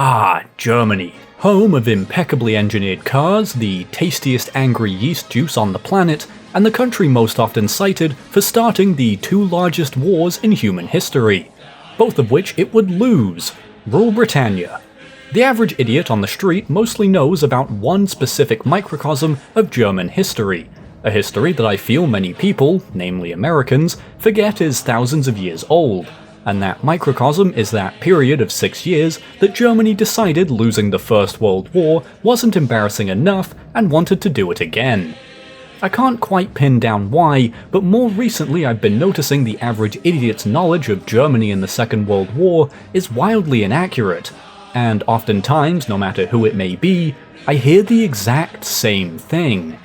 Ah, Germany. Home of impeccably engineered cars, the tastiest angry yeast juice on the planet, and the country most often cited for starting the two largest wars in human history, both of which it would lose: Rule Britannia. The average idiot on the street mostly knows about one specific microcosm of German history, a history that I feel many people, namely Americans, forget is thousands of years old. And that microcosm is that period of 6 years that Germany decided losing the First World War wasn't embarrassing enough and wanted to do it again. I can't quite pin down why, but more recently I've been noticing the average idiot's knowledge of Germany in the Second World War is wildly inaccurate, and oftentimes, no matter who it may be, I hear the exact same thing.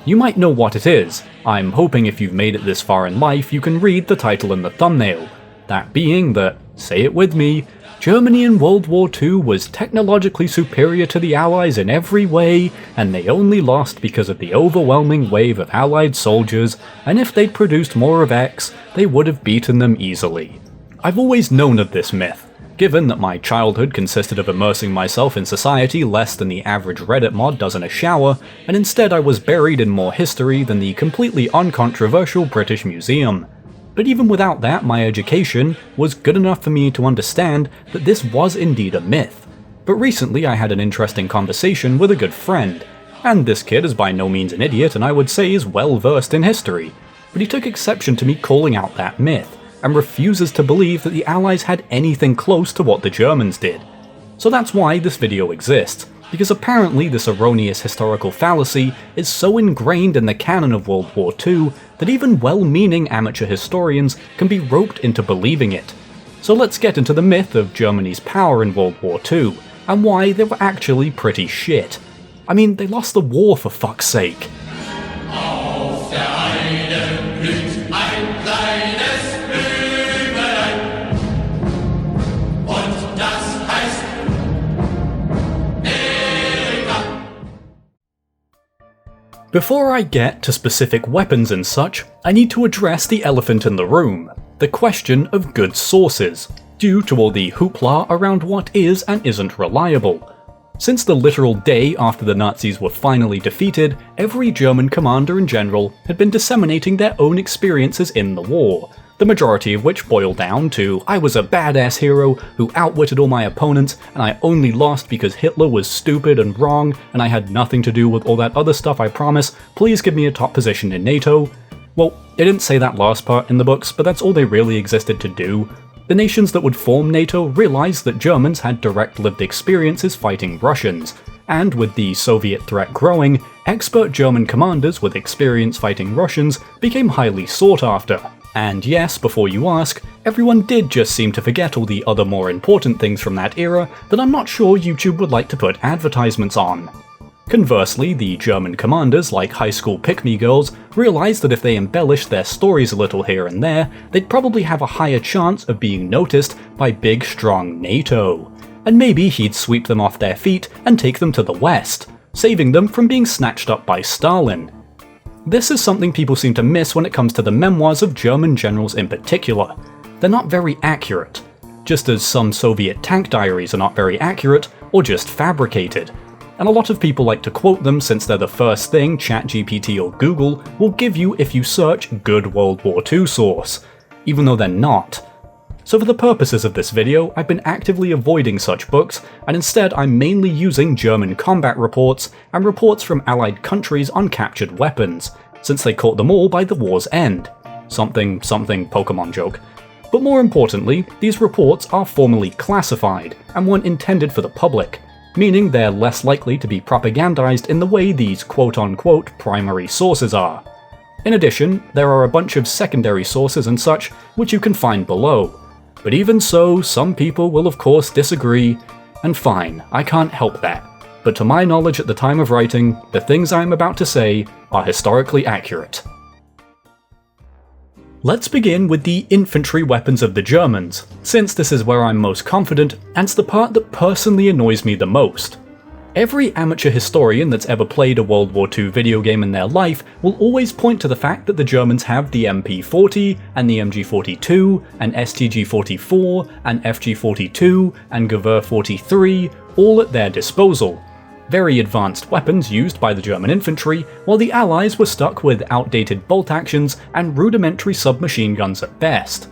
You might know what it is. I'm hoping if you've made it this far in life you can read the title in the thumbnail. That being that, say it with me, Germany in World War II was technologically superior to the Allies in every way, and they only lost because of the overwhelming wave of Allied soldiers, and if they'd produced more of X, they would have beaten them easily. I've always known of this myth, given that my childhood consisted of immersing myself in society less than the average Reddit mod does in a shower, and instead I was buried in more history than the completely uncontroversial British Museum. But even without that, my education was good enough for me to understand that this was indeed a myth. But recently I had an interesting conversation with a good friend, and this kid is by no means an idiot and I would say is well versed in history, but he took exception to me calling out that myth, and refuses to believe that the Allies had anything close to what the Germans did. So that's why this video exists, because apparently this erroneous historical fallacy is so ingrained in the canon of World War II that even well-meaning amateur historians can be roped into believing it. So let's get into the myth of Germany's power in World War II, and why they were actually pretty shit. I mean, they lost the war for fuck's sake. Auf der Heide blüht ein kleines Blümelein, und das heißt Erika. Before I get to specific weapons and such, I need to address the elephant in the room, the question of good sources, due to all the hoopla around what is and isn't reliable. Since the literal day after the Nazis were finally defeated, every German commander and general had been disseminating their own experiences in the war, the majority of which boiled down to "I was a badass hero who outwitted all my opponents, and I only lost because Hitler was stupid and wrong, and I had nothing to do with all that other stuff, I promise, please give me a top position in NATO." Well, they didn't say that last part in the books, but that's all they really existed to do. The nations that would form NATO realized that Germans had direct lived experiences fighting Russians, and with the Soviet threat growing, expert German commanders with experience fighting Russians became highly sought after. And yes, before you ask, everyone did just seem to forget all the other more important things from that era that I'm not sure YouTube would like to put advertisements on. Conversely, the German commanders, like high school pick-me girls, realized that if they embellished their stories a little here and there, they'd probably have a higher chance of being noticed by big strong NATO. And maybe he'd sweep them off their feet and take them to the West, saving them from being snatched up by Stalin. This is something people seem to miss when it comes to the memoirs of German generals in particular. They're not very accurate, just as some Soviet tank diaries are not very accurate or just fabricated. And a lot of people like to quote them since they're the first thing ChatGPT or Google will give you if you search good World War II source, even though they're not. So for the purposes of this video, I've been actively avoiding such books, and instead I'm mainly using German combat reports and reports from allied countries on captured weapons, since they caught them all by the war's end. Something Pokemon joke. But more importantly, these reports are formally classified and weren't intended for the public, meaning they're less likely to be propagandized in the way these quote-unquote primary sources are. In addition, there are a bunch of secondary sources and such which you can find below. But even so, some people will of course disagree, and fine, I can't help that. But to my knowledge at the time of writing, the things I'm about to say are historically accurate. Let's begin with the infantry weapons of the Germans, since this is where I'm most confident and it's the part that personally annoys me the most. Every amateur historian that's ever played a World War II video game in their life will always point to the fact that the Germans have the MP40 and the MG42 and STG44 and FG42 and Gewehr 43 all at their disposal. Very advanced weapons used by the German infantry, while the Allies were stuck with outdated bolt actions and rudimentary submachine guns at best.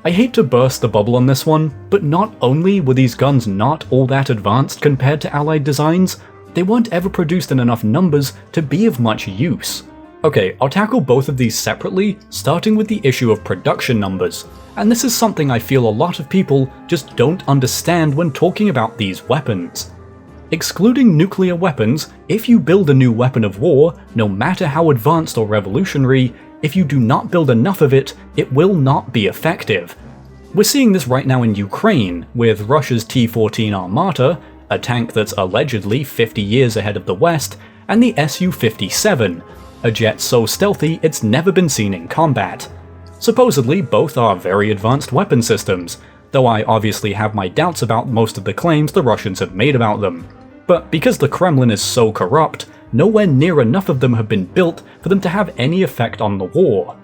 I hate to burst the bubble on this one, but not only were these guns not all that advanced compared to Allied designs, they weren't ever produced in enough numbers to be of much use. Okay, I'll tackle both of these separately, starting with the issue of production numbers, and this is something I feel a lot of people just don't understand when talking about these weapons. Excluding nuclear weapons, if you build a new weapon of war, no matter how advanced or revolutionary, if you do not build enough of it, it will not be effective. We're seeing this right now in Ukraine, with Russia's T-14 Armata, a tank that's allegedly 50 years ahead of the West, and the Su-57, a jet so stealthy it's never been seen in combat. Supposedly, both are very advanced weapon systems, though I obviously have my doubts about most of the claims the Russians have made about them. But because the Kremlin is so corrupt, nowhere near enough of them have been built for them to have any effect on the war.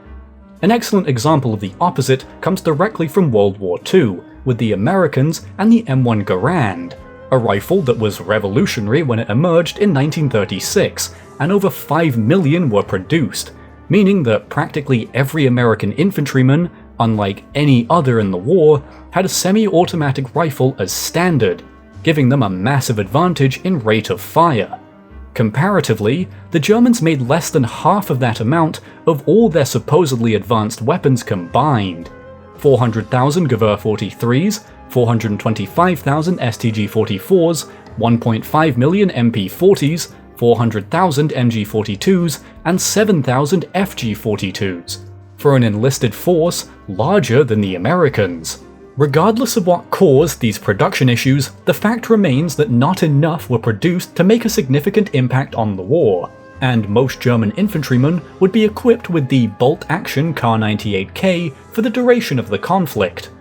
An excellent example of the opposite comes directly from World War II, with the Americans and the M1 Garand, a rifle that was revolutionary when it emerged in 1936, and over 5 million were produced, meaning that practically every American infantryman, unlike any other in the war, had a semi-automatic rifle as standard, giving them a massive advantage in rate of fire. Comparatively, the Germans made less than half of that amount of all their supposedly advanced weapons combined. 400,000 Gewehr 43s, 425,000 STG-44s, 1.5 million MP-40s, 400,000 MG-42s, and 7,000 FG-42s, for an enlisted force larger than the Americans. Regardless of what caused these production issues, the fact remains that not enough were produced to make a significant impact on the war, and most German infantrymen would be equipped with the bolt-action Kar-98K for the duration of the conflict.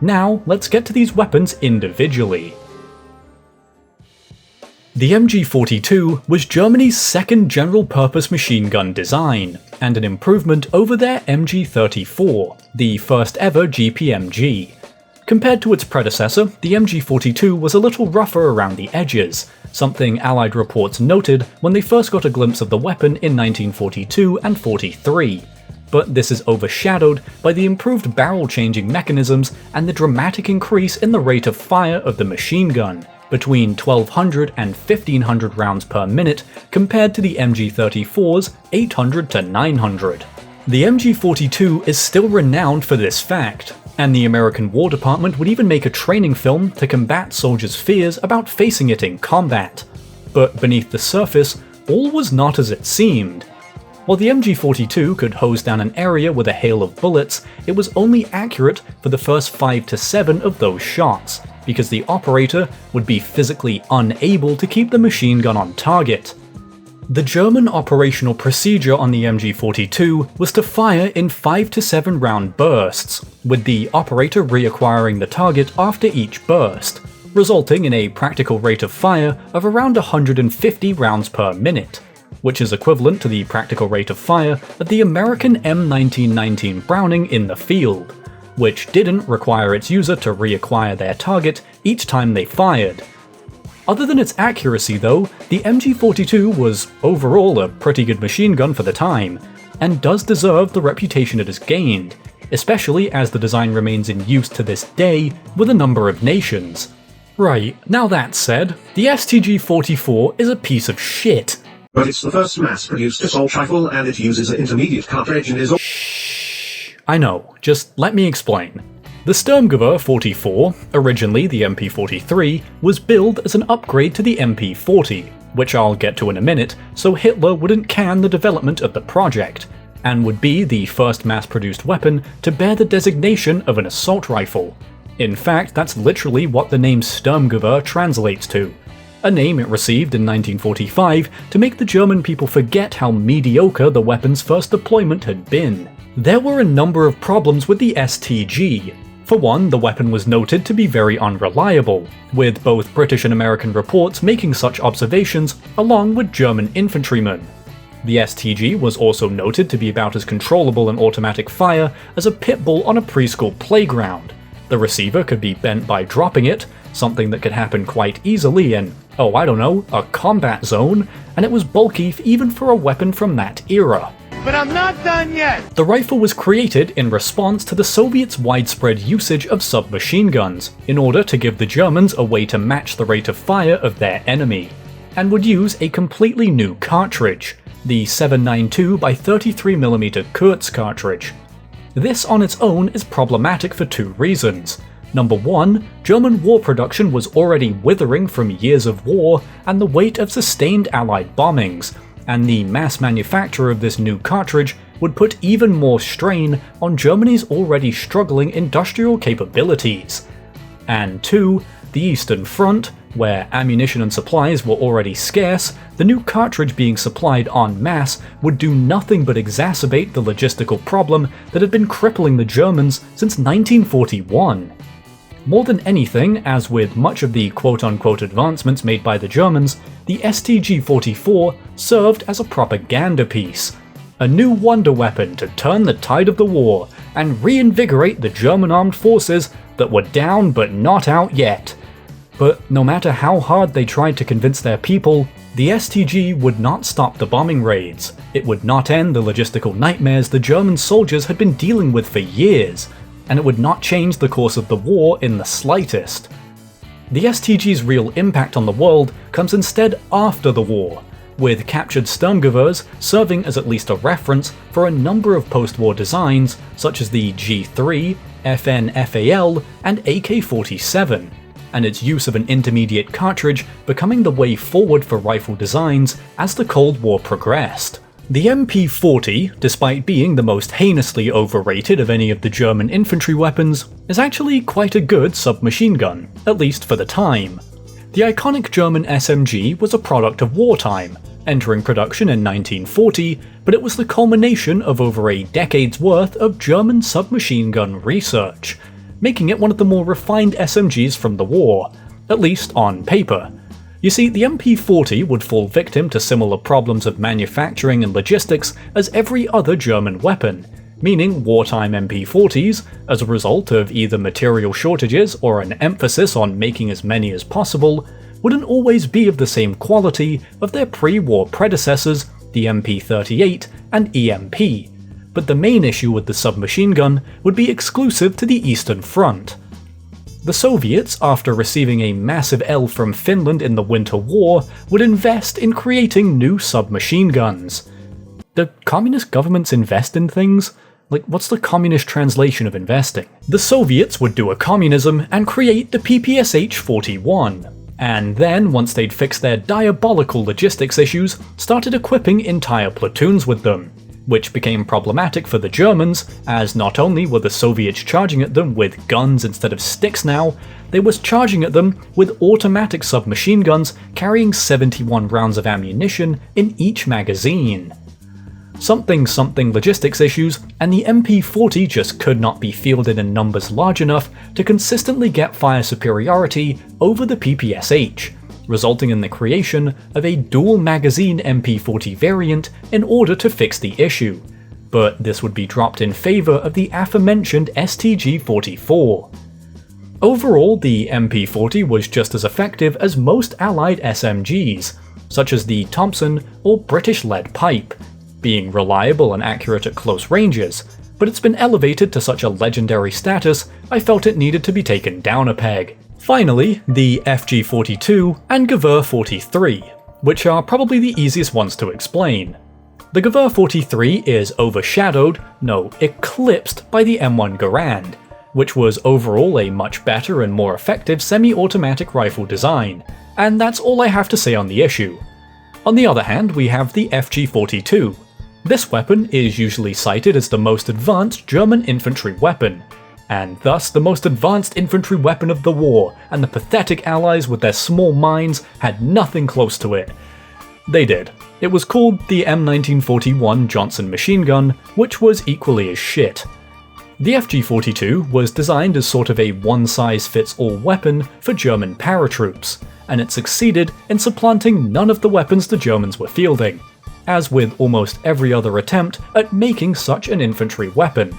Now, let's get to these weapons individually. The MG42 was Germany's second general-purpose machine gun design, and an improvement over their MG34, the first ever GPMG. Compared to its predecessor, the MG42 was a little rougher around the edges, something Allied reports noted when they first got a glimpse of the weapon in 1942 and 43. But this is overshadowed by the improved barrel-changing mechanisms and the dramatic increase in the rate of fire of the machine gun, between 1200 and 1500 rounds per minute compared to the MG34's 800 to 900. The MG42 is still renowned for this fact, and the American War Department would even make a training film to combat soldiers' fears about facing it in combat. But beneath the surface, all was not as it seemed. While the MG42 could hose down an area with a hail of bullets, it was only accurate for the first 5 to 7 of those shots, because the operator would be physically unable to keep the machine gun on target. The German operational procedure on the MG42 was to fire in 5 to 7 round bursts, with the operator reacquiring the target after each burst, resulting in a practical rate of fire of around 150 rounds per minute, which is equivalent to the practical rate of fire of the American M1919 Browning in the field, which didn't require its user to reacquire their target each time they fired. Other than its accuracy though, the MG42 was overall a pretty good machine gun for the time, and does deserve the reputation it has gained, especially as the design remains in use to this day with a number of nations. Right, now that said, the STG-44 is a piece of shit. But it's the first mass-produced assault rifle and it uses an intermediate cartridge and is Shh. I know, just let me explain. The Sturmgewehr 44, originally the MP43, was billed as an upgrade to the MP40, which I'll get to in a minute, so Hitler wouldn't can the development of the project, and would be the first mass-produced weapon to bear the designation of an assault rifle. In fact, that's literally what the name Sturmgewehr translates to, a name it received in 1945 to make the German people forget how mediocre the weapon's first deployment had been. There were a number of problems with the STG. For one, the weapon was noted to be very unreliable, with both British and American reports making such observations along with German infantrymen. The STG was also noted to be about as controllable in automatic fire as a pit bull on a preschool playground. The receiver could be bent by dropping it, something that could happen quite easily in, oh I don't know, a combat zone, and it was bulky even for a weapon from that era. But I'm not done yet! The rifle was created in response to the Soviets' widespread usage of submachine guns, in order to give the Germans a way to match the rate of fire of their enemy, and would use a completely new cartridge, the 7.92x33mm Kurz cartridge. This on its own is problematic for two reasons. Number one, German war production was already withering from years of war and the weight of sustained Allied bombings, and the mass manufacture of this new cartridge would put even more strain on Germany's already struggling industrial capabilities. And two, the Eastern Front, where ammunition and supplies were already scarce, the new cartridge being supplied en masse would do nothing but exacerbate the logistical problem that had been crippling the Germans since 1941. More than anything, as with much of the quote-unquote advancements made by the Germans, the STG-44 served as a propaganda piece, a new wonder weapon to turn the tide of the war and reinvigorate the German armed forces that were down but not out yet. But no matter how hard they tried to convince their people, the STG would not stop the bombing raids. It would not end the logistical nightmares the German soldiers had been dealing with for years, and it would not change the course of the war in the slightest. The STG's real impact on the world comes instead after the war, with captured Sturmgewehrs serving as at least a reference for a number of post-war designs such as the G3, FN-FAL, and AK-47, and its use of an intermediate cartridge becoming the way forward for rifle designs as the Cold War progressed. The MP40, despite being the most heinously overrated of any of the German infantry weapons, is actually quite a good submachine gun, at least for the time. The iconic German SMG was a product of wartime, entering production in 1940, but it was the culmination of over a decade's worth of German submachine gun research, making it one of the more refined SMGs from the war, at least on paper. You see, the MP40 would fall victim to similar problems of manufacturing and logistics as every other German weapon, meaning wartime MP40s, as a result of either material shortages or an emphasis on making as many as possible, wouldn't always be of the same quality of their pre-war predecessors, the MP38 and EMP, but the main issue with the submachine gun would be exclusive to the Eastern Front. The Soviets, after receiving a massive L from Finland in the Winter War, would invest in creating new submachine guns. Do communist governments invest in things? Like, what's the communist translation of investing? The Soviets would do a communism and create the PPSH-41, and then, once they'd fixed their diabolical logistics issues, started equipping entire platoons with them, which became problematic for the Germans, as not only were the Soviets charging at them with guns instead of sticks now, they were charging at them with automatic submachine guns carrying 71 rounds of ammunition in each magazine. Something logistics issues, and the MP40 just could not be fielded in numbers large enough to consistently get fire superiority over the PPSH, resulting in the creation of a dual-magazine MP40 variant in order to fix the issue, but this would be dropped in favour of the aforementioned STG-44. Overall, the MP40 was just as effective as most Allied SMGs, such as the Thompson or British lead pipe, being reliable and accurate at close ranges, but it's been elevated to such a legendary status I felt it needed to be taken down a peg. Finally, the FG-42 and Gewehr 43, which are probably the easiest ones to explain. The Gewehr 43 is overshadowed, no, eclipsed by the M1 Garand, which was overall a much better and more effective semi-automatic rifle design, and that's all I have to say on the issue. On the other hand, we have the FG-42. This weapon is usually cited as the most advanced German infantry weapon, and thus the most advanced infantry weapon of the war, and the pathetic allies with their small minds had nothing close to it. They did. It was called the M1941 Johnson machine gun, which was equally as shit. The FG-42 was designed as sort of a one-size-fits-all weapon for German paratroops, and it succeeded in supplanting none of the weapons the Germans were fielding, as with almost every other attempt at making such an infantry weapon.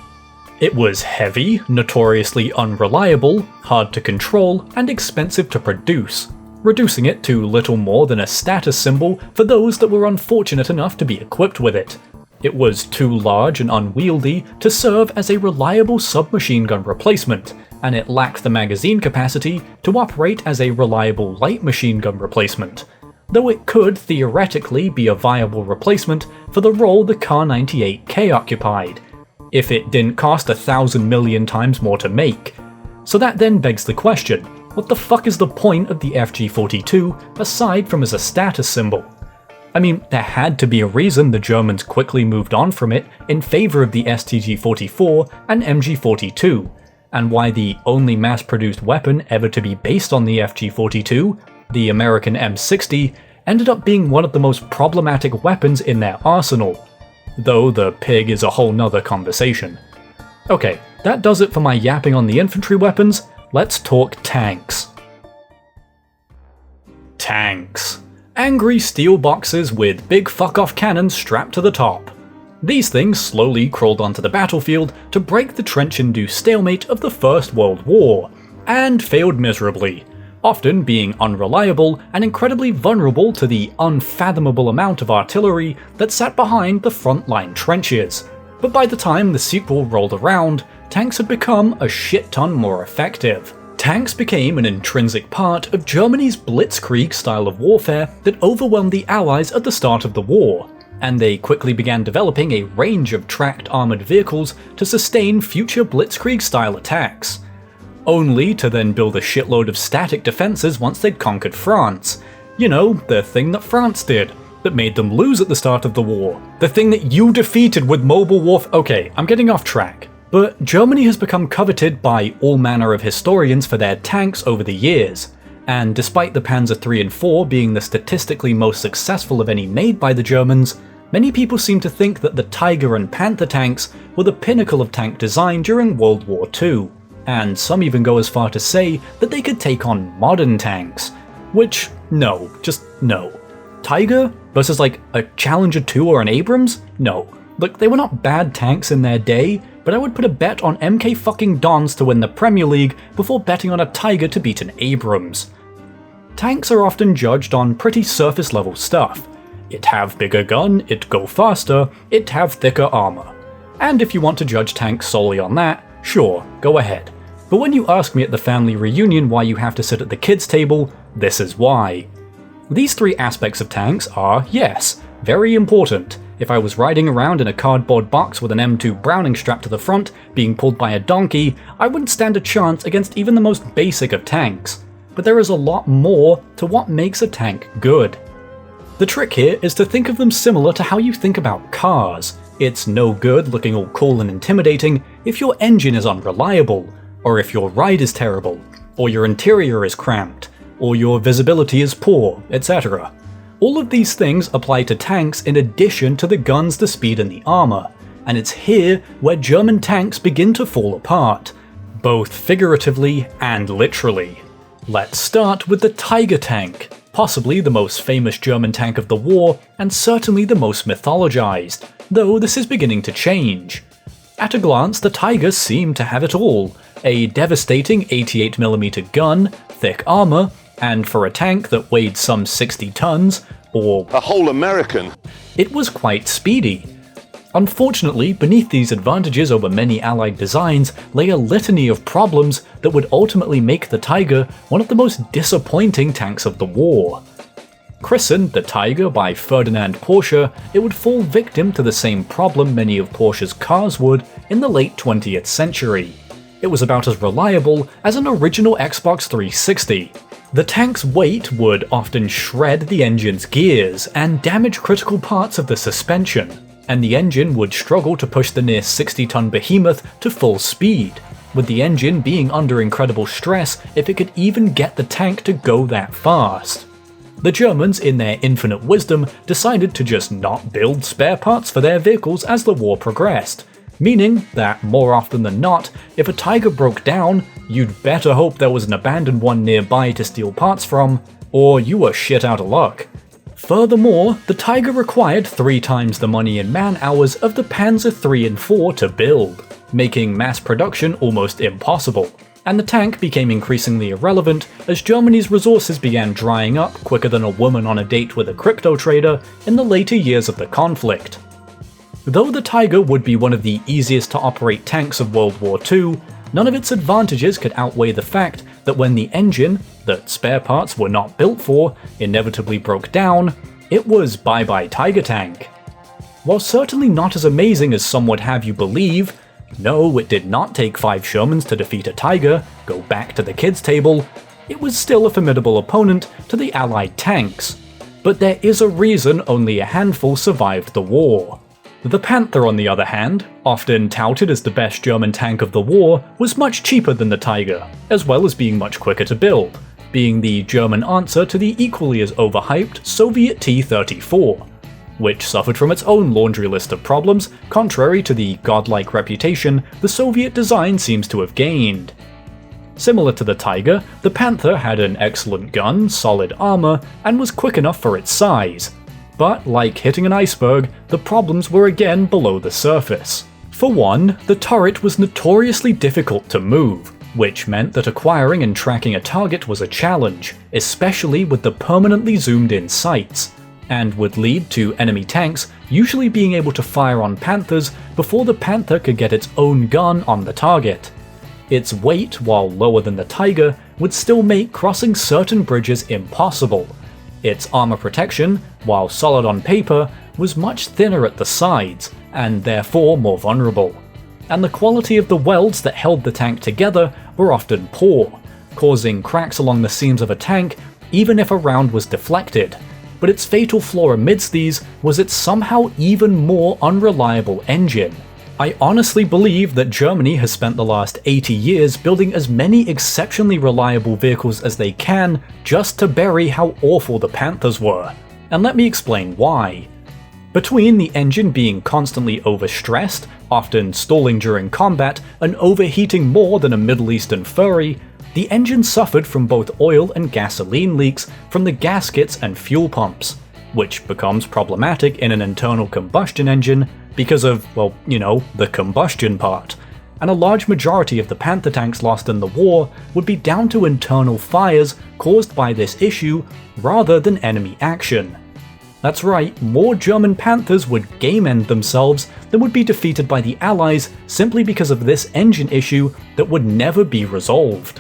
It was heavy, notoriously unreliable, hard to control, and expensive to produce, reducing it to little more than a status symbol for those that were unfortunate enough to be equipped with it. It was too large and unwieldy to serve as a reliable submachine gun replacement, and it lacked the magazine capacity to operate as a reliable light machine gun replacement, though it could theoretically be a viable replacement for the role the Kar-98K occupied, if it didn't cost 1,000 million times more to make. So that then begs the question, what the fuck is the point of the FG-42 aside from as a status symbol? I mean, there had to be a reason the Germans quickly moved on from it in favour of the STG-44 and MG-42, and why the only mass-produced weapon ever to be based on the FG-42, the American M60, ended up being one of the most problematic weapons in their arsenal, though the pig is a whole nother conversation. Okay, that does it for my yapping on the infantry weapons. Let's talk tanks. Tanks. Angry steel boxes with big fuck-off cannons strapped to the top. These things slowly crawled onto the battlefield to break the trench-induced stalemate of the First World War, and failed miserably, often being unreliable and incredibly vulnerable to the unfathomable amount of artillery that sat behind the front-line trenches. But by the time the sequel rolled around, tanks had become a shit ton more effective. Tanks became an intrinsic part of Germany's blitzkrieg style of warfare that overwhelmed the Allies at the start of the war, and they quickly began developing a range of tracked armoured vehicles to sustain future blitzkrieg style attacks, only to then build a shitload of static defences once they'd conquered France. You know, the thing that France did, that made them lose at the start of the war, the thing that you defeated with mobile warfare. Okay, I'm getting off track. But Germany has become coveted by all manner of historians for their tanks over the years, and despite the Panzer III and IV being the statistically most successful of any made by the Germans, many people seem to think that the Tiger and Panther tanks were the pinnacle of tank design during World War II, and some even go as far to say that they could take on modern tanks, which, no, just no. Tiger versus like a Challenger 2 or an Abrams? No. Look, they were not bad tanks in their day, but I would put a bet on MK fucking Dons to win the Premier League before betting on a Tiger to beat an Abrams. Tanks are often judged on pretty surface level stuff. It have bigger gun, it go faster, it have thicker armor. And if you want to judge tanks solely on that, sure, go ahead. But when you ask me at the family reunion why you have to sit at the kids' table, this is why. These three aspects of tanks are, yes, very important. If I was riding around in a cardboard box with an M2 Browning strapped to the front, being pulled by a donkey, I wouldn't stand a chance against even the most basic of tanks. But there is a lot more to what makes a tank good. The trick here is to think of them similar to how you think about cars. It's no good looking all cool and intimidating if your engine is unreliable, or if your ride is terrible, or your interior is cramped, or your visibility is poor, etc. All of these things apply to tanks in addition to the guns, the speed and the armor, and it's here where German tanks begin to fall apart, both figuratively and literally. Let's start with the Tiger tank, possibly the most famous German tank of the war, and certainly the most mythologized, though this is beginning to change. At a glance, the Tiger seemed to have it all: a devastating 88mm gun, thick armor, and for a tank that weighed some 60 tons, or a whole American, it was quite speedy. Unfortunately, beneath these advantages over many Allied designs lay a litany of problems that would ultimately make the Tiger one of the most disappointing tanks of the war. Christened the Tiger by Ferdinand Porsche, it would fall victim to the same problem many of Porsche's cars would in the late 20th century. It was about as reliable as an original Xbox 360. The tank's weight would often shred the engine's gears and damage critical parts of the suspension, and the engine would struggle to push the near 60-ton behemoth to full speed, with the engine being under incredible stress if it could even get the tank to go that fast. The Germans, in their infinite wisdom, decided to just not build spare parts for their vehicles as the war progressed, meaning that more often than not, if a Tiger broke down, you'd better hope there was an abandoned one nearby to steal parts from, or you were shit out of luck. Furthermore, the Tiger required 3 times the money and man-hours of the Panzer III and IV to build, making mass production almost impossible, and the tank became increasingly irrelevant as Germany's resources began drying up quicker than a woman on a date with a crypto trader in the later years of the conflict. Though the Tiger would be one of the easiest to operate tanks of World War II, none of its advantages could outweigh the fact that when the engine, that spare parts were not built for, inevitably broke down, it was bye-bye Tiger tank. While certainly not as amazing as some would have you believe, no, it did not take 5 Shermans to defeat a Tiger, go back to the kids' table, it was still a formidable opponent to the Allied tanks. But there is a reason only a handful survived the war. The Panther, on the other hand, often touted as the best German tank of the war, was much cheaper than the Tiger, as well as being much quicker to build, being the German answer to the equally as overhyped Soviet T-34, which suffered from its own laundry list of problems, contrary to the godlike reputation the Soviet design seems to have gained. Similar to the Tiger, the Panther had an excellent gun, solid armor, and was quick enough for its size. But like hitting an iceberg, the problems were again below the surface. For one, the turret was notoriously difficult to move, which meant that acquiring and tracking a target was a challenge, especially with the permanently zoomed in sights, and would lead to enemy tanks usually being able to fire on Panthers before the Panther could get its own gun on the target. Its weight, while lower than the Tiger, would still make crossing certain bridges impossible. Its armor protection, while solid on paper, was much thinner at the sides, and therefore more vulnerable. And the quality of the welds that held the tank together were often poor, causing cracks along the seams of a tank even if a round was deflected. But its fatal flaw amidst these was its somehow even more unreliable engine. I honestly believe that Germany has spent the last 80 years building as many exceptionally reliable vehicles as they can just to bury how awful the Panthers were. And let me explain why. Between the engine being constantly overstressed, often stalling during combat, and overheating more than a Middle Eastern furry, the engine suffered from both oil and gasoline leaks from the gaskets and fuel pumps, which becomes problematic in an internal combustion engine because of, well, you know, the combustion part. And a large majority of the Panther tanks lost in the war would be down to internal fires caused by this issue rather than enemy action. That's right, more German Panthers would game-end themselves than would be defeated by the Allies simply because of this engine issue that would never be resolved.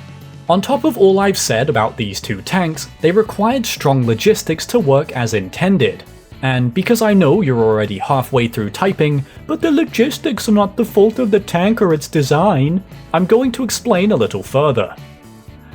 On top of all I've said about these two tanks, they required strong logistics to work as intended. And because I know you're already halfway through typing, but the logistics are not the fault of the tank or its design, I'm going to explain a little further.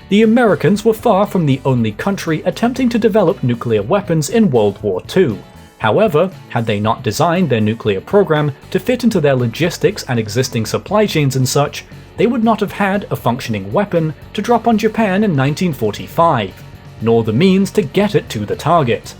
The Americans were far from the only country attempting to develop nuclear weapons in World War II. However, had they not designed their nuclear program to fit into their logistics and existing supply chains and such, they would not have had a functioning weapon to drop on Japan in 1945, nor the means to get it to the target.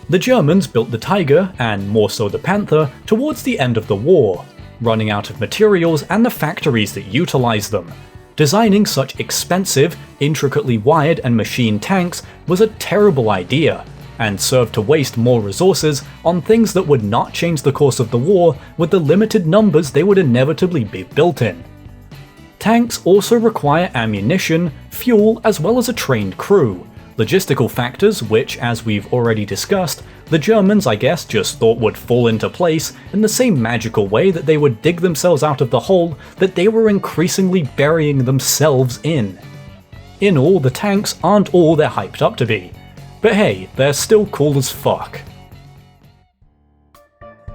The Germans built the Tiger, and more so the Panther, towards the end of the war, running out of materials and the factories that utilized them. Designing such expensive, intricately wired and machined tanks was a terrible idea, and served to waste more resources on things that would not change the course of the war with the limited numbers they would inevitably be built in. Tanks also require ammunition, fuel, as well as a trained crew. Logistical factors which, as we've already discussed, the Germans I guess just thought would fall into place in the same magical way that they would dig themselves out of the hole that they were increasingly burying themselves in. In all, the tanks aren't all they're hyped up to be, but hey, they're still cool as fuck.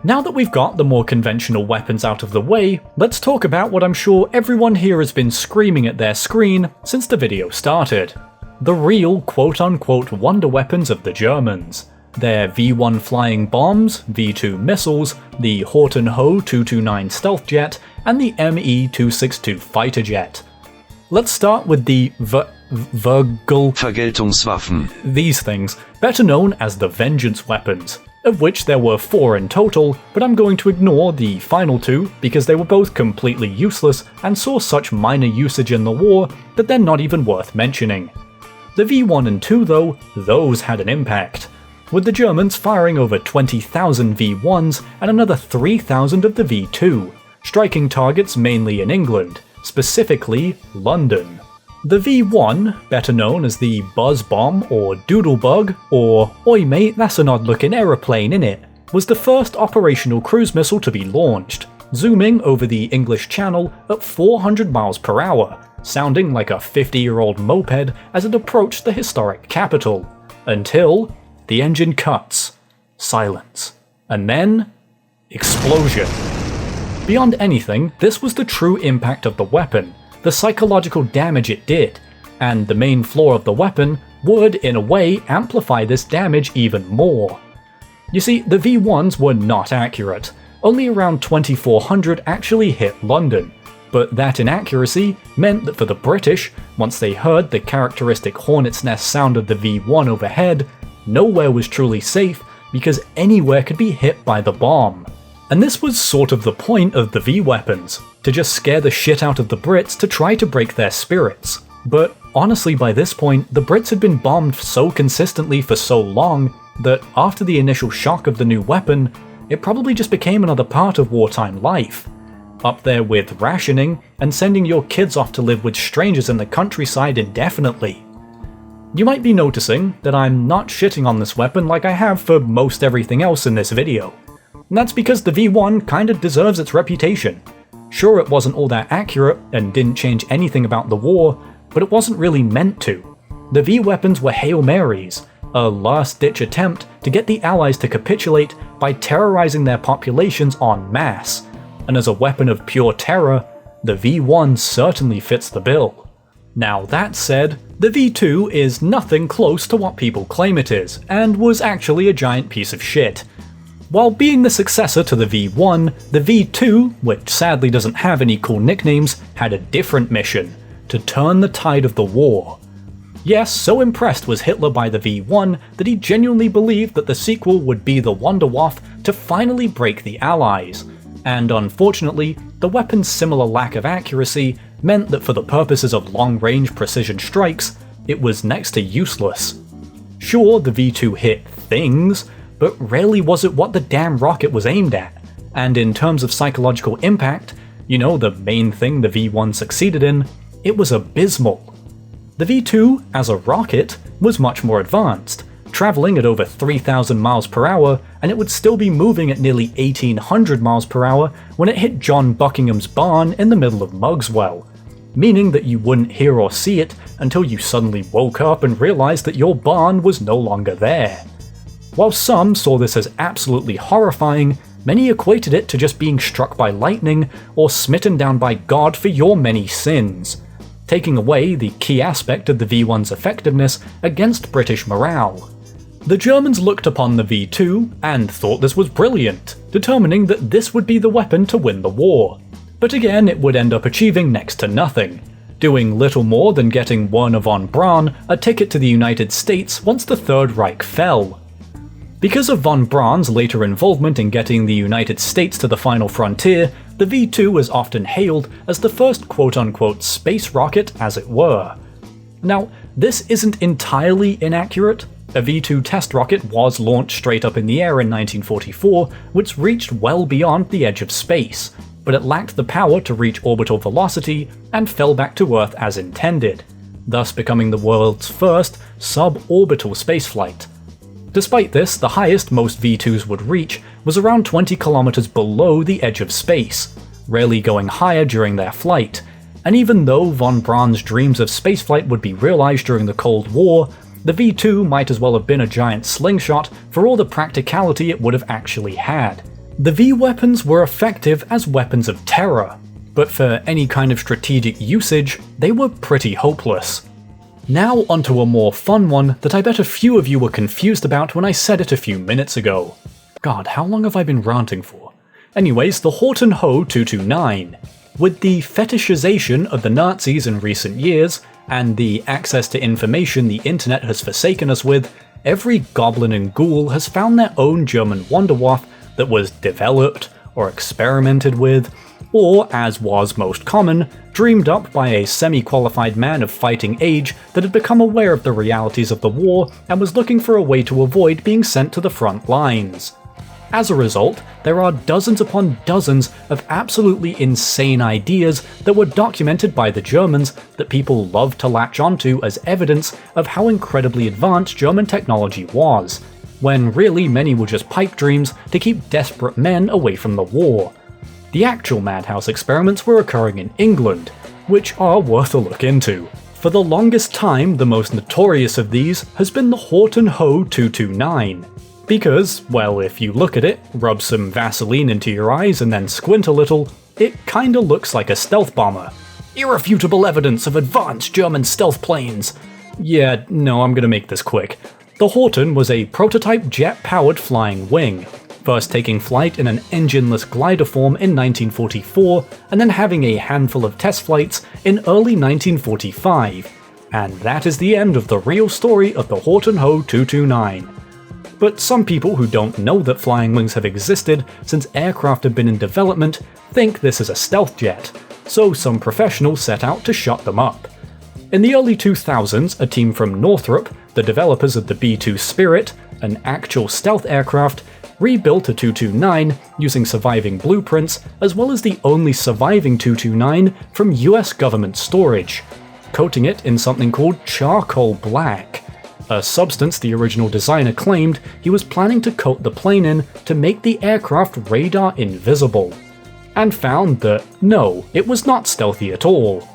Now that we've got the more conventional weapons out of the way, let's talk about what I'm sure everyone here has been screaming at their screen since the video started. The real quote-unquote wonder weapons of the Germans. Their V1 flying bombs, V2 missiles, the Horten Ho 229 stealth jet, and the Me-262 fighter jet. Let's start with the Vergeltungswaffen. These things, better known as the vengeance weapons. of which there were 4 in total, but I'm going to ignore the final 2 because they were both completely useless and saw such minor usage in the war that they're not even worth mentioning. The V1 and 2 though, those had an impact, with the Germans firing over 20,000 V1s and another 3,000 of the V2, striking targets mainly in England, specifically London. The V1, better known as the Buzz Bomb or Doodlebug, or "Oi mate, that's an odd looking aeroplane innit," was the first operational cruise missile to be launched, zooming over the English Channel at 400 miles per hour, sounding like a 50-year-old moped as it approached the historic capital, until the engine cuts, silence, and then explosion. Beyond anything, this was the true impact of the weapon, the psychological damage it did, and the main flaw of the weapon would, in a way, amplify this damage even more. You see, the V1s were not accurate. Only around 2,400 actually hit London, but that inaccuracy meant that for the British, once they heard the characteristic hornet's nest sound of the V1 overhead, nowhere was truly safe because anywhere could be hit by the bomb. And this was sort of the point of the V-weapons, to just scare the shit out of the Brits to try to break their spirits. But honestly, by this point, the Brits had been bombed so consistently for so long that after the initial shock of the new weapon, it probably just became another part of wartime life. Up there with rationing and sending your kids off to live with strangers in the countryside indefinitely. You might be noticing that I'm not shitting on this weapon like I have for most everything else in this video. And that's because the V1 kinda deserves its reputation. Sure, it wasn't all that accurate and didn't change anything about the war, but it wasn't really meant to. The V-weapons were Hail Marys, a last-ditch attempt to get the Allies to capitulate by terrorizing their populations en masse, and as a weapon of pure terror, the V1 certainly fits the bill. Now that said, the V2 is nothing close to what people claim it is, and was actually a giant piece of shit. While being the successor to the V1, the V2, which sadly doesn't have any cool nicknames, had a different mission: to turn the tide of the war. Yes, so impressed was Hitler by the V1 that he genuinely believed that the sequel would be the Wunderwaffen to finally break the Allies, and unfortunately, the weapon's similar lack of accuracy meant that for the purposes of long-range precision strikes, it was next to useless. Sure, the V2 hit things, but rarely was it what the damn rocket was aimed at, and in terms of psychological impact, you know, the main thing the V1 succeeded in, it was abysmal. The V2, as a rocket, was much more advanced, travelling at over 3,000 miles per hour, and it would still be moving at nearly 1,800 miles per hour when it hit John Buckingham's barn in the middle of Mugswell, meaning that you wouldn't hear or see it until you suddenly woke up and realised that your barn was no longer there. While some saw this as absolutely horrifying, many equated it to just being struck by lightning or smitten down by God for your many sins, taking away the key aspect of the V1's effectiveness against British morale. The Germans looked upon the V2 and thought this was brilliant, determining that this would be the weapon to win the war. But again, it would end up achieving next to nothing, doing little more than getting Wernher von Braun a ticket to the United States once the Third Reich fell. Because of von Braun's later involvement in getting the United States to the final frontier, the V2 was often hailed as the first quote-unquote space rocket, as it were. Now, this isn't entirely inaccurate. A V2 test rocket was launched straight up in the air in 1944, which reached well beyond the edge of space, but it lacked the power to reach orbital velocity and fell back to Earth as intended, thus becoming the world's first suborbital spaceflight. Despite this, the highest most V2s would reach was around 20 kilometers below the edge of space, rarely going higher during their flight, and even though von Braun's dreams of spaceflight would be realized during the Cold War, the V2 might as well have been a giant slingshot for all the practicality it would have actually had. The V-weapons were effective as weapons of terror, but for any kind of strategic usage, they were pretty hopeless. Now onto a more fun one that I bet a few of you were confused about when I said it a few minutes ago. God, how long have I been ranting for? Anyways, the Horten Ho 229. With the fetishization of the Nazis in recent years, and the access to information the internet has forsaken us with, every goblin and ghoul has found their own German Wunderwaffe that was developed or experimented with, or, as was most common, dreamed up by a semi-qualified man of fighting age that had become aware of the realities of the war and was looking for a way to avoid being sent to the front lines. As a result, there are dozens upon dozens of absolutely insane ideas that were documented by the Germans that people love to latch onto as evidence of how incredibly advanced German technology was, when really many were just pipe dreams to keep desperate men away from the war. The actual madhouse experiments were occurring in England, which are worth a look into. For the longest time, the most notorious of these has been the Horten Ho 229. Because, well, if you look at it, rub some Vaseline into your eyes and then squint a little, it kinda looks like a stealth bomber. Irrefutable evidence of advanced German stealth planes! Yeah, no, I'm gonna make this quick. The Horten was a prototype jet-powered flying wing, first taking flight in an engineless glider form in 1944, and then having a handful of test flights in early 1945. And that is the end of the real story of the Horten Ho 229. But some people who don't know that flying wings have existed since aircraft have been in development think this is a stealth jet, so some professionals set out to shut them up. In the early 2000s, a team from Northrop, the developers of the B-2 Spirit, an actual stealth aircraft, rebuilt a 229 using surviving blueprints, as well as the only surviving 229 from US government storage, coating it in something called charcoal black, a substance the original designer claimed he was planning to coat the plane in to make the aircraft radar invisible, and found that no, it was not stealthy at all.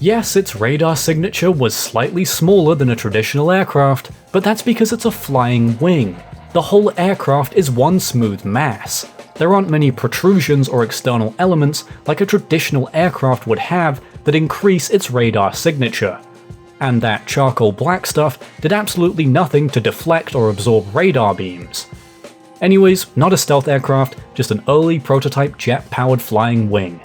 Yes, its radar signature was slightly smaller than a traditional aircraft, but that's because it's a flying wing. The whole aircraft is one smooth mass. There aren't many protrusions or external elements like a traditional aircraft would have that increase its radar signature. And that charcoal black stuff did absolutely nothing to deflect or absorb radar beams. Anyways, not a stealth aircraft, just an early prototype jet-powered flying wing.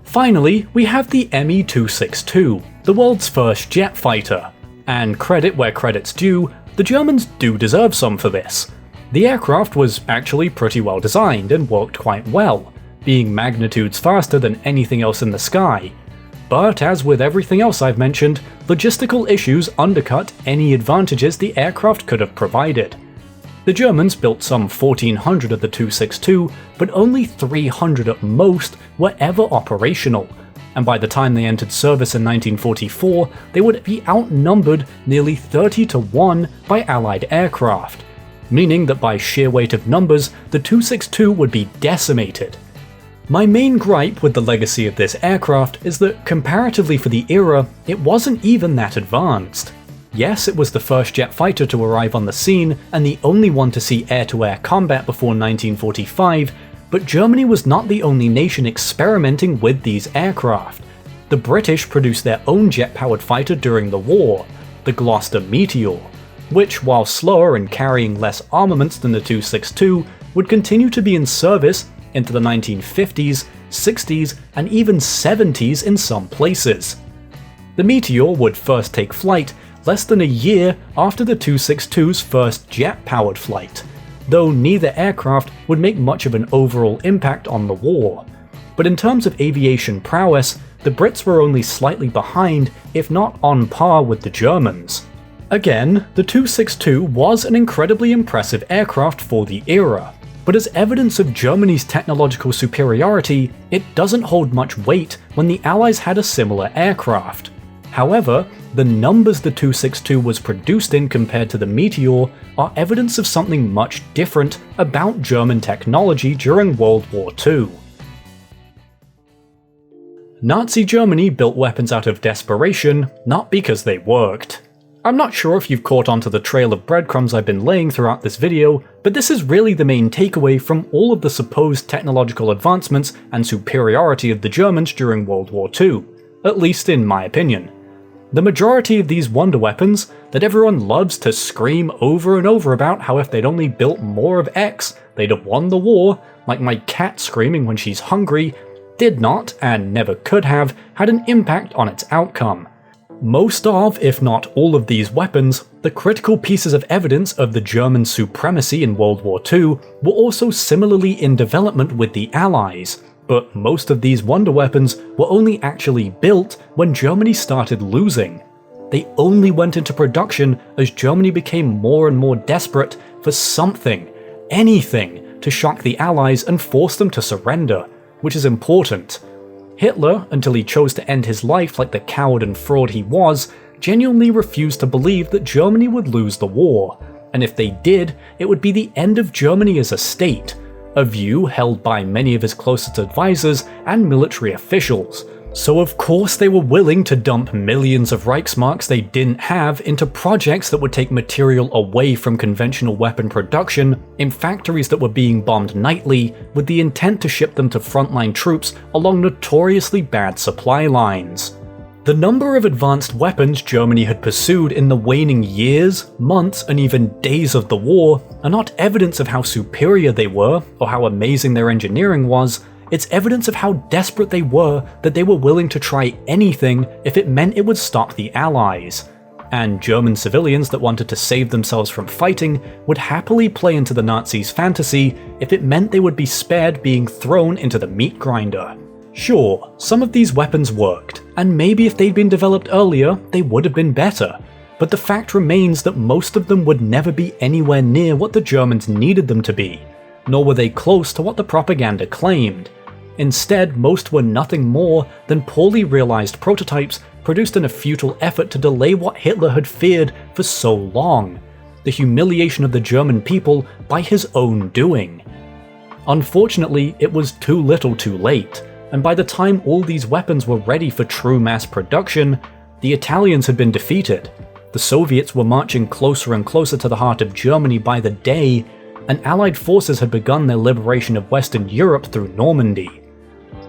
Finally, we have the Me-262, the world's first jet fighter. And credit where credit's due, the Germans do deserve some for this. The aircraft was actually pretty well designed and worked quite well, being magnitudes faster than anything else in the sky. But as with everything else I've mentioned, logistical issues undercut any advantages the aircraft could have provided. The Germans built some 1,400 of the 262, but only 300 at most were ever operational, and by the time they entered service in 1944, they would be outnumbered nearly 30 to 1 by Allied aircraft, meaning that by sheer weight of numbers, the 262 would be decimated. My main gripe with the legacy of this aircraft is that, comparatively for the era, it wasn't even that advanced. Yes, it was the first jet fighter to arrive on the scene, and the only one to see air-to-air combat before 1945, but Germany was not the only nation experimenting with these aircraft. The British produced their own jet-powered fighter during the war, the Gloucester Meteor, which, while slower and carrying less armaments than the 262, would continue to be in service into the 1950s, 60s, and even 70s in some places. The Meteor would first take flight less than a year after the 262's first jet-powered flight, though neither aircraft would make much of an overall impact on the war. But in terms of aviation prowess, the Brits were only slightly behind, if not on par with the Germans. Again, the 262 was an incredibly impressive aircraft for the era, but as evidence of Germany's technological superiority, it doesn't hold much weight when the Allies had a similar aircraft. However, the numbers the 262 was produced in compared to the Meteor are evidence of something much different about German technology during World War II. Nazi Germany built weapons out of desperation, not because they worked. I'm not sure if you've caught onto the trail of breadcrumbs I've been laying throughout this video, but this is really the main takeaway from all of the supposed technological advancements and superiority of the Germans during World War II, at least in my opinion. The majority of these wonder weapons that everyone loves to scream over and over about how if they'd only built more of X, they'd have won the war, like my cat screaming when she's hungry, did not, and never could have, had an impact on its outcome. Most of, if not all of these weapons, the critical pieces of evidence of the German supremacy in World War II, were also similarly in development with the Allies, but most of these wonder weapons were only actually built when Germany started losing. They only went into production as Germany became more and more desperate for something, anything, to shock the Allies and force them to surrender, which is important. Hitler, until he chose to end his life like the coward and fraud he was, genuinely refused to believe that Germany would lose the war, and if they did, it would be the end of Germany as a state, a view held by many of his closest advisors and military officials. So of course they were willing to dump millions of Reichsmarks they didn't have into projects that would take material away from conventional weapon production in factories that were being bombed nightly, with the intent to ship them to frontline troops along notoriously bad supply lines. The number of advanced weapons Germany had pursued in the waning years, months, and even days of the war are not evidence of how superior they were or how amazing their engineering was. It's evidence of how desperate they were that they were willing to try anything if it meant it would stop the Allies. And German civilians that wanted to save themselves from fighting would happily play into the Nazis' fantasy if it meant they would be spared being thrown into the meat grinder. Sure, some of these weapons worked, and maybe if they'd been developed earlier, they would have been better. But the fact remains that most of them would never be anywhere near what the Germans needed them to be, nor were they close to what the propaganda claimed. Instead, most were nothing more than poorly realized prototypes produced in a futile effort to delay what Hitler had feared for so long, the humiliation of the German people by his own doing. Unfortunately, it was too little too late, and by the time all these weapons were ready for true mass production, the Italians had been defeated, the Soviets were marching closer and closer to the heart of Germany by the day, and Allied forces had begun their liberation of Western Europe through Normandy.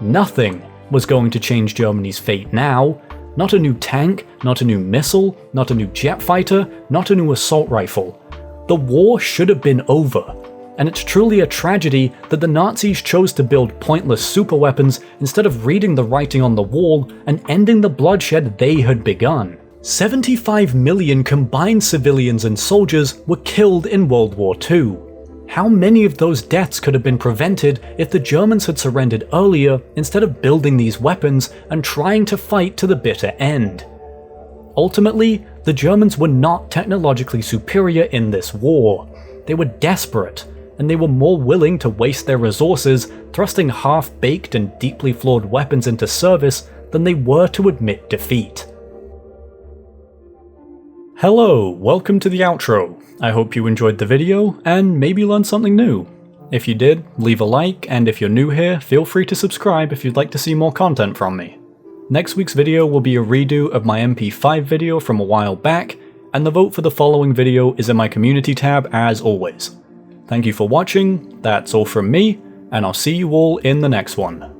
Nothing was going to change Germany's fate now. Not a new tank, not a new missile, not a new jet fighter, not a new assault rifle. The war should have been over, and it's truly a tragedy that the Nazis chose to build pointless superweapons instead of reading the writing on the wall and ending the bloodshed they had begun. 75 million combined civilians and soldiers were killed in World War II. How many of those deaths could have been prevented if the Germans had surrendered earlier instead of building these weapons and trying to fight to the bitter end? Ultimately, the Germans were not technologically superior in this war. They were desperate, and they were more willing to waste their resources thrusting half-baked and deeply flawed weapons into service than they were to admit defeat. Hello, welcome to the outro. I hope you enjoyed the video, and maybe learned something new. If you did, leave a like, and if you're new here, feel free to subscribe if you'd like to see more content from me. Next week's video will be a redo of my MP5 video from a while back, and the vote for the following video is in my community tab as always. Thank you for watching, that's all from me, and I'll see you all in the next one.